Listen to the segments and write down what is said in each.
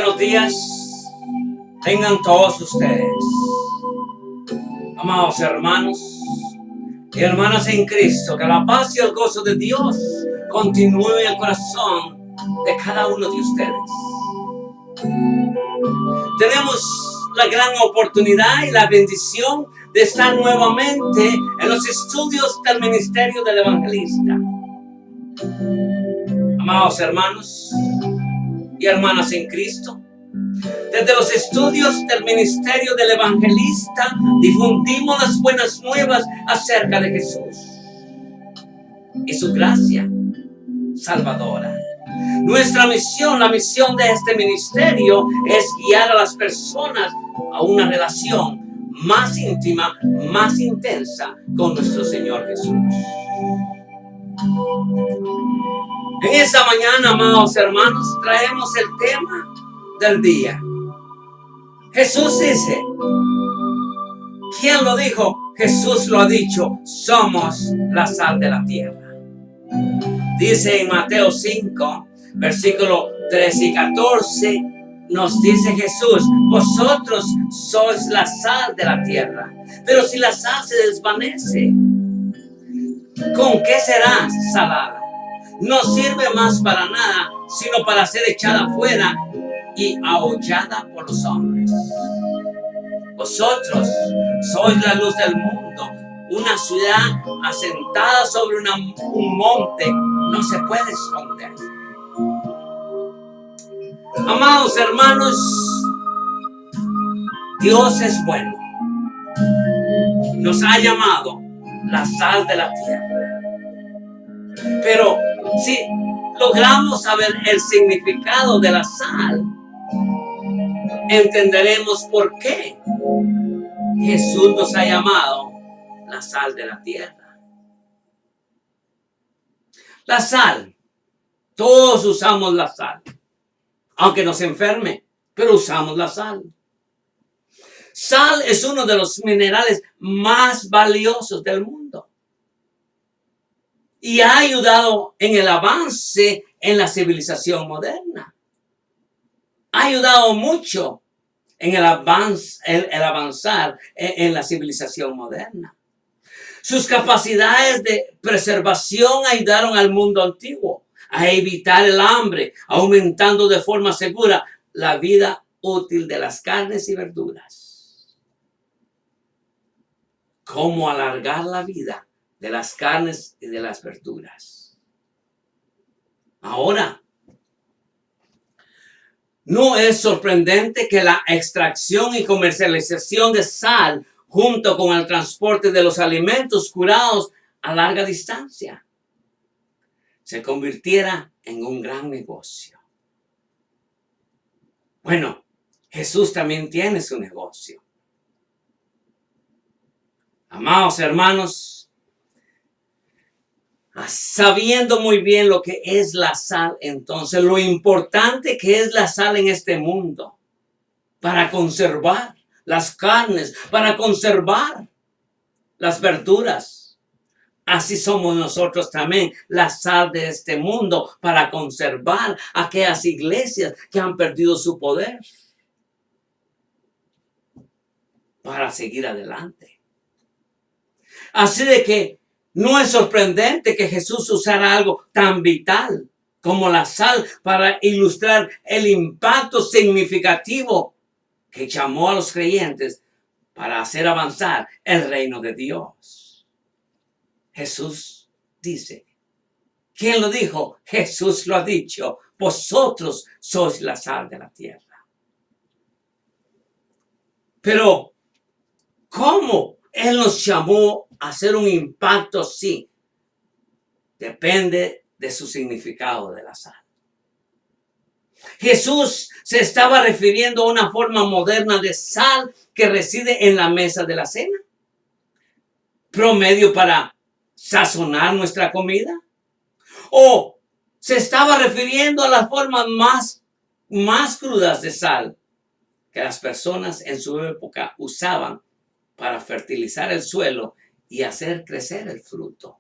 buenos días tengan todos ustedes, amados hermanos y hermanas en Cristo. Que la paz y el gozo de Dios continúe en el corazón de cada uno de ustedes. Tenemos la gran oportunidad y la bendición de estar nuevamente en los estudios del ministerio del evangelista. Amados hermanos y hermanas en Cristo, desde los estudios del ministerio del evangelista difundimos las buenas nuevas acerca de Jesús y su gracia salvadora. Nuestra misión, la misión de este ministerio, es guiar a las personas a una relación más íntima, más intensa con nuestro Señor Jesús. En esta mañana, amados hermanos, traemos el tema del día. Jesús dice, ¿quién lo dijo? Jesús lo ha dicho, somos la sal de la tierra. Dice en Mateo 5, versículo 13 y 14, nos dice Jesús, vosotros sois la sal de la tierra, pero si la sal se desvanece, ¿con qué será salada? No sirve más para nada, sino para ser echada afuera y ahollada por los hombres. Vosotros sois la luz del mundo. Una ciudad asentada sobre un monte no se puede esconder. Amados hermanos, Dios es bueno. Nos ha llamado la sal de la tierra. Pero si logramos saber el significado de la sal, entenderemos por qué Jesús nos ha llamado la sal de la tierra. La sal, todos usamos la sal, aunque nos enferme, pero usamos la sal. Sal es uno de los minerales más valiosos del mundo y ha ayudado en el avance en la civilización moderna. Ha ayudado mucho en el avanzar en la civilización moderna. Sus capacidades de preservación ayudaron al mundo antiguo a evitar el hambre, aumentando de forma segura la vida útil de las carnes y verduras. ¿Cómo alargar la vida de las carnes y de las verduras? Ahora, no es sorprendente que la extracción y comercialización de sal, junto con el transporte de los alimentos curados a larga distancia, se convirtiera en un gran negocio. Bueno, Jesús también tiene su negocio. Amados hermanos, sabiendo muy bien lo que es la sal, entonces lo importante que es la sal en este mundo para conservar las carnes, para conservar las verduras. Así somos nosotros también, la sal de este mundo, para conservar aquellas iglesias que han perdido su poder, para seguir adelante. Así de que no es sorprendente que Jesús usara algo tan vital como la sal para ilustrar el impacto significativo que llamó a los creyentes para hacer avanzar el reino de Dios. Jesús dice, ¿quién lo dijo? Jesús lo ha dicho, vosotros sois la sal de la tierra. Pero, ¿cómo Él nos llamó a hacer un impacto así? Depende de su significado de la sal. Jesús se estaba refiriendo a una forma moderna de sal que reside en la mesa de la cena, promedio para sazonar nuestra comida, o se estaba refiriendo a las formas más crudas de sal que las personas en su época usaban para fertilizar el suelo y hacer crecer el fruto.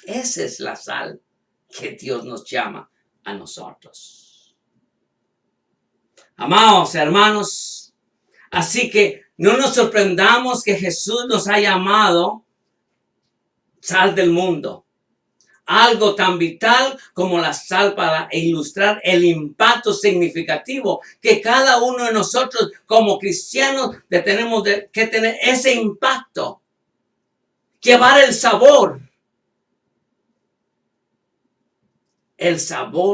Esa es la sal que Dios nos llama a nosotros. Amados hermanos, así que no nos sorprendamos que Jesús nos ha llamado sal del mundo. Algo tan vital como la sal para ilustrar el impacto significativo que cada uno de nosotros como cristianos tenemos que tener ese impacto. Llevar el sabor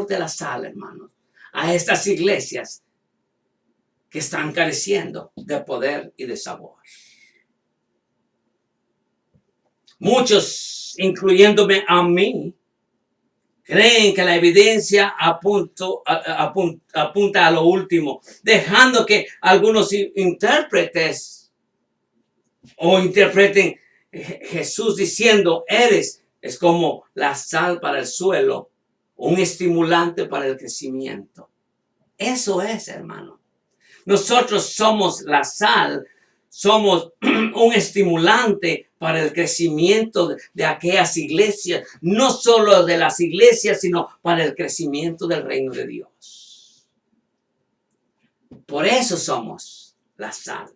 de la sal, hermanos, a estas iglesias que están careciendo de poder y de sabor. Muchos, incluyéndome a mí, creen que la evidencia apunta a lo último, dejando que algunos intérpretes o interpreten Jesús diciendo, es como la sal para el suelo, un estimulante para el crecimiento. Eso es, hermano. Nosotros somos la sal, somos un estimulante para el crecimiento de aquellas iglesias, no solo de las iglesias, sino para el crecimiento del reino de Dios. Por eso somos la sal.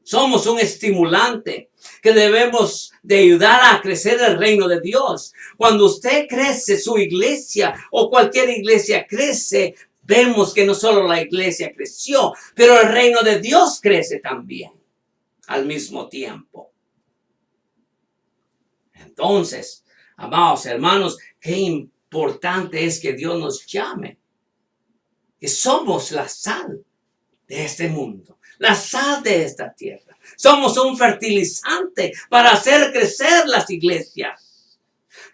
Somos un estimulante que debemos de ayudar a crecer el reino de Dios. Cuando usted crece, su iglesia o cualquier iglesia crece, vemos que no solo la iglesia creció, pero el reino de Dios crece también al mismo tiempo. Entonces, amados hermanos, qué importante es que Dios nos llame. Que somos la sal de este mundo, la sal de esta tierra. Somos un fertilizante para hacer crecer las iglesias.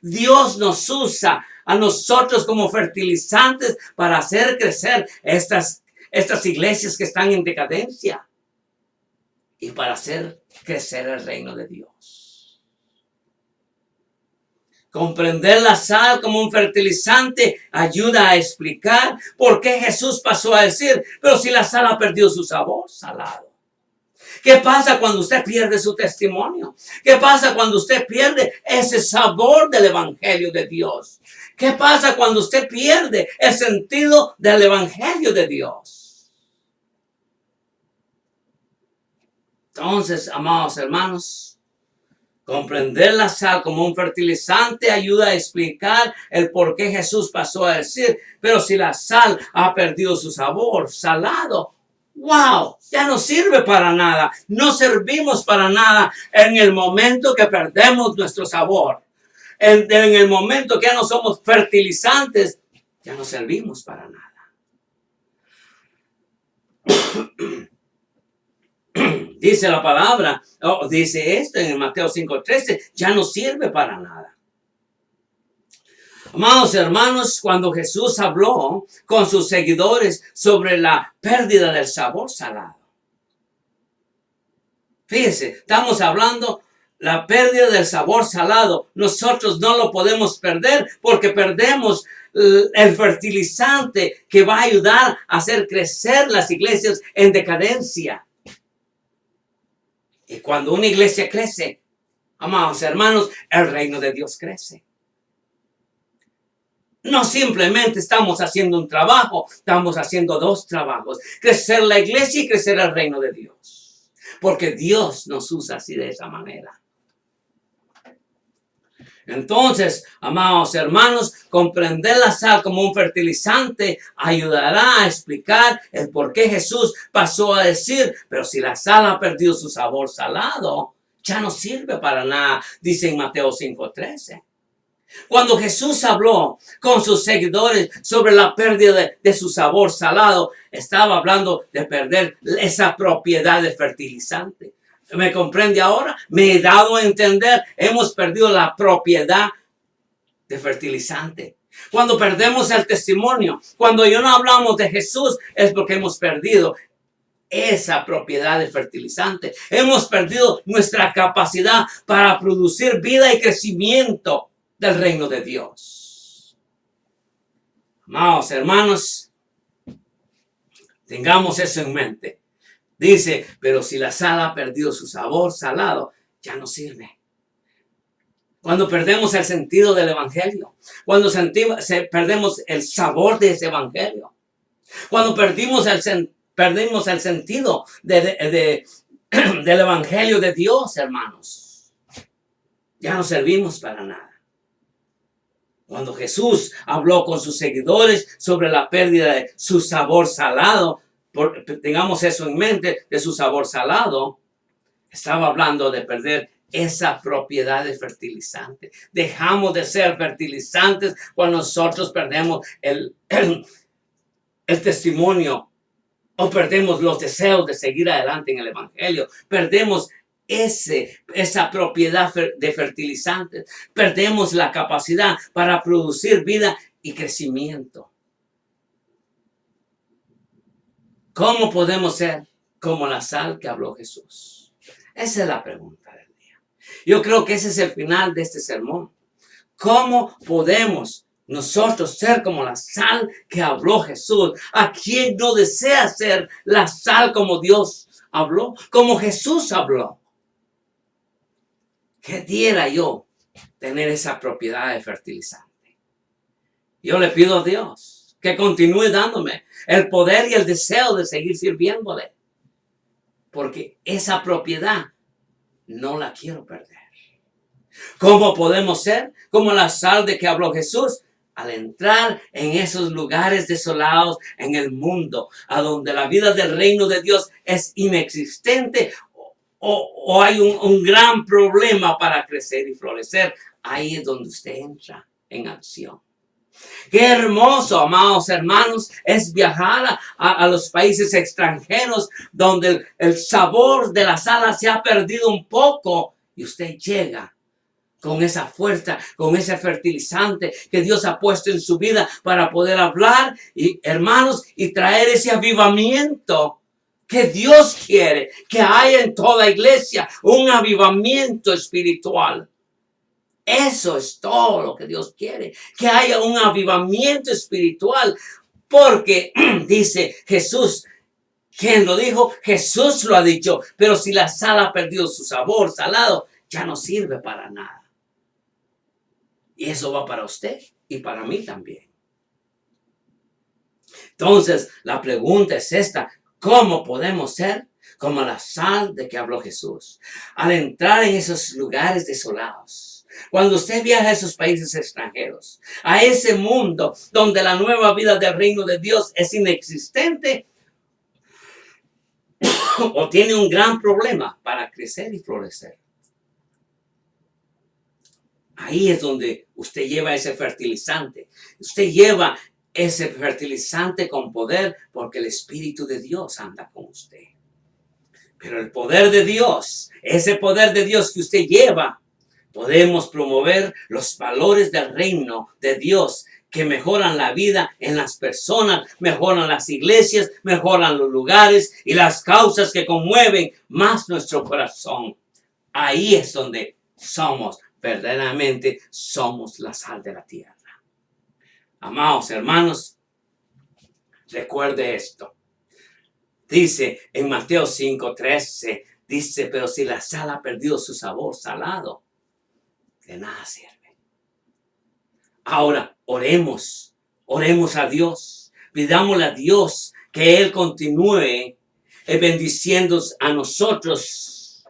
Dios nos usa a nosotros como fertilizantes para hacer crecer estas iglesias que están en decadencia y para hacer crecer el reino de Dios. Comprender la sal como un fertilizante ayuda a explicar por qué Jesús pasó a decir, pero si la sal ha perdido su sabor salado. ¿Qué pasa cuando usted pierde su testimonio? ¿Qué pasa cuando usted pierde ese sabor del evangelio de Dios? ¿Qué pasa cuando usted pierde el sentido del evangelio de Dios? Entonces, amados hermanos, comprender la sal como un fertilizante ayuda a explicar el por qué Jesús pasó a decir, pero si la sal ha perdido su sabor salado, ¡wow! Ya no sirve para nada. No servimos para nada en el momento que perdemos nuestro sabor. En el momento que ya no somos fertilizantes, ya no servimos para nada. Dice la palabra, dice esto en Mateo 5:13, ya no sirve para nada. Amados hermanos, cuando Jesús habló con sus seguidores sobre la pérdida del sabor salado. Fíjense, estamos hablando la pérdida del sabor salado. Nosotros no lo podemos perder porque perdemos el fertilizante que va a ayudar a hacer crecer las iglesias en decadencia. Y cuando una iglesia crece, amados hermanos, el reino de Dios crece. No simplemente estamos haciendo un trabajo, estamos haciendo dos trabajos. Crecer la iglesia y crecer el reino de Dios. Porque Dios nos usa así de esa manera. Entonces, amados hermanos, comprender la sal como un fertilizante ayudará a explicar el por qué Jesús pasó a decir, pero si la sal ha perdido su sabor salado, ya no sirve para nada, dice en Mateo 5:13. Cuando Jesús habló con sus seguidores sobre la pérdida de su sabor salado, estaba hablando de perder esa propiedad de fertilizante. ¿Me comprende ahora? Me he dado a entender, hemos perdido la propiedad de fertilizante. Cuando perdemos el testimonio, cuando yo no hablamos de Jesús, es porque hemos perdido esa propiedad de fertilizante. Hemos perdido nuestra capacidad para producir vida y crecimiento del reino de Dios. Amados hermanos, tengamos eso en mente. Dice, pero si la sal ha perdido su sabor salado, ya no sirve. Cuando perdemos el sentido del evangelio, cuando perdemos el sabor de ese evangelio, Cuando perdimos el sentido del Evangelio de Dios, hermanos, ya no servimos para nada. Cuando Jesús habló con sus seguidores sobre la pérdida de su sabor salado, tengamos eso en mente, de su sabor salado, estaba hablando de perder esa propiedad de fertilizante. Dejamos de ser fertilizantes cuando nosotros perdemos el testimonio o perdemos los deseos de seguir adelante en el Evangelio. Perdemos esa propiedad de fertilizantes. Perdemos la capacidad para producir vida y crecimiento. ¿Cómo podemos ser como la sal que habló Jesús? Esa es la pregunta del día. Yo creo que ese es el final de este sermón. ¿Cómo podemos nosotros ser como la sal que habló Jesús? ¿A quién no desea ser la sal como Dios habló? Como Jesús habló. Quisiera yo tener esa propiedad de fertilizante. Yo le pido a Dios que continúe dándome el poder y el deseo de seguir sirviéndole. Porque esa propiedad no la quiero perder. ¿Cómo podemos ser como la sal de que habló Jesús? Al entrar en esos lugares desolados en el mundo, a donde la vida del reino de Dios es inexistente o hay un gran problema para crecer y florecer, ahí es donde usted entra en acción. Qué hermoso, amados hermanos, es viajar a los países extranjeros donde el sabor de la sal se ha perdido un poco y usted llega con esa fuerza, con ese fertilizante que Dios ha puesto en su vida para poder hablar, y hermanos, y traer ese avivamiento que Dios quiere que haya en toda iglesia, un avivamiento espiritual. Eso es todo lo que Dios quiere, que haya un avivamiento espiritual, porque dice Jesús, ¿quién lo dijo? Jesús lo ha dicho, pero si la sal ha perdido su sabor salado, ya no sirve para nada. Y eso va para usted y para mí también. Entonces, la pregunta es esta: ¿cómo podemos ser como la sal de que habló Jesús? Al entrar en esos lugares desolados, cuando usted viaja a esos países extranjeros, a ese mundo donde la nueva vida del reino de Dios es inexistente o tiene un gran problema para crecer y florecer. Ahí es donde usted lleva ese fertilizante. Usted lleva ese fertilizante con poder porque el Espíritu de Dios anda con usted. Pero el poder de Dios, ese poder de Dios que usted lleva, podemos promover los valores del reino de Dios que mejoran la vida en las personas, mejoran las iglesias, mejoran los lugares y las causas que conmueven más nuestro corazón. Ahí es donde verdaderamente somos la sal de la tierra. Amados hermanos, recuerde esto. Dice en Mateo 5:13, dice, pero si la sal ha perdido su sabor salado, de nada sirve. Ahora, oremos a Dios, pidámosle a Dios que Él continúe bendiciendo a nosotros,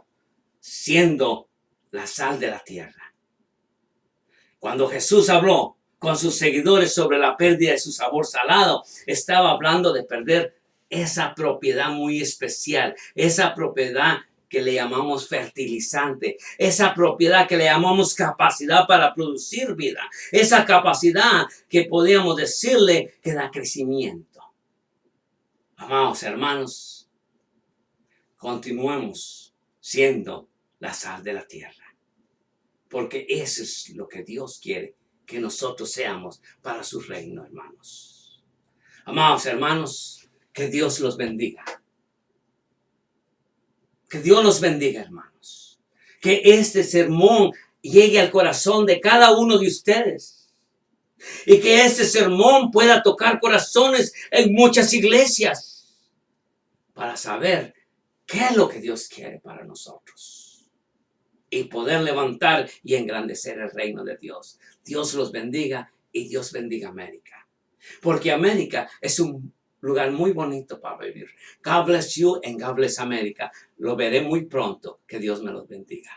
siendo la sal de la tierra. Cuando Jesús habló con sus seguidores sobre la pérdida de su sabor salado, estaba hablando de perder esa propiedad muy especial, esa propiedad que le llamamos fertilizante, esa propiedad que le llamamos capacidad para producir vida, esa capacidad que podríamos decirle que da crecimiento. Amados hermanos, continuemos siendo la sal de la tierra. Porque eso es lo que Dios quiere que nosotros seamos para su reino, hermanos. Amados hermanos, que Dios los bendiga. Que Dios los bendiga, hermanos. Que este sermón llegue al corazón de cada uno de ustedes. Y que este sermón pueda tocar corazones en muchas iglesias. Para saber qué es lo que Dios quiere para nosotros. Y poder levantar y engrandecer el reino de Dios. Dios los bendiga y Dios bendiga a América. Porque América es un lugar muy bonito para vivir. God bless you and God bless America. Lo veré muy pronto. Que Dios me los bendiga.